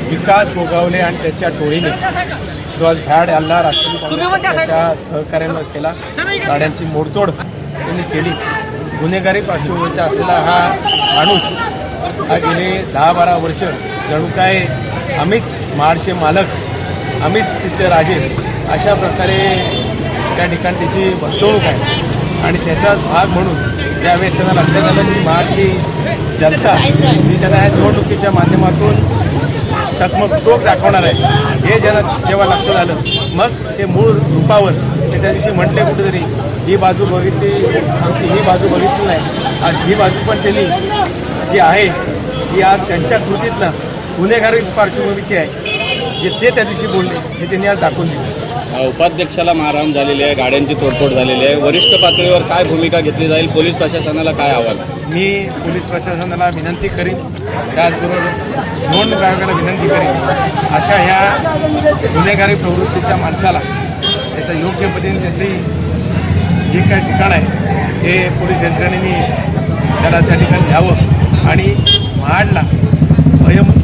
विकास गोगावले आणि त्याच्या टोळीने जो आज भ्याड हल्ला राष्ट्रवादी काँग्रेस पक्षाच्या सहकार्यानं केला, गाड्यांची मोडतोड त्यांनी केली, गुन्हेगारी पार्श्वभूमीचा असलेला हा माणूस हा गेले 10-12 वर्ष जणू काय आम्हीच महाडचे मालक, आम्हीच तिथले राजे अशा प्रकारे त्या ठिकाणी त्याची वर्तवणूक आहे. आणि त्याचाच भाग म्हणून ज्यावेळेस त्यांना लक्षात आलं की महाडची जनता ही त्यांना ह्या निवडणुकीच्या माध्यमातून टोक दाखवणार आहे, हे जेव्हा लक्षात आलं मग ते मूळ रूपावर ते त्या दिवशी म्हटले कुठेतरी ही बाजू बघितली, आमची ही बाजू बघितली नाही, आज ही बाजू पण त्यांनी जी आहे ही आज त्यांच्या कृतीतनं गुन्हेगारी पार्श्वभूमीची आहे, जे ते त्या दिवशी बोलले हे त्यांनी आज दाखवून दिले. उपाध्यक्षाला मारहाण झालेली आहे, गाड्यांची तोडफोड झालेली आहे, वरिष्ठ पातळीवर काय भूमिका घेतली जाईल, पोलीस प्रशासनाला काय आव्हान? मी पोलीस प्रशासनाला विनंती करीन, त्याचबरोबर निवडणूक आयोगाला विनंती करीन, अशा ह्या गुन्हेगारी प्रवृत्तीच्या माणसाला त्याचं योग्य पद्धतीने त्याची जे काही ठिकाण आहे हे पोलीस यंत्रणेने त्याला त्या ठिकाणी घ्यावं आणि महाडला भयमुक्त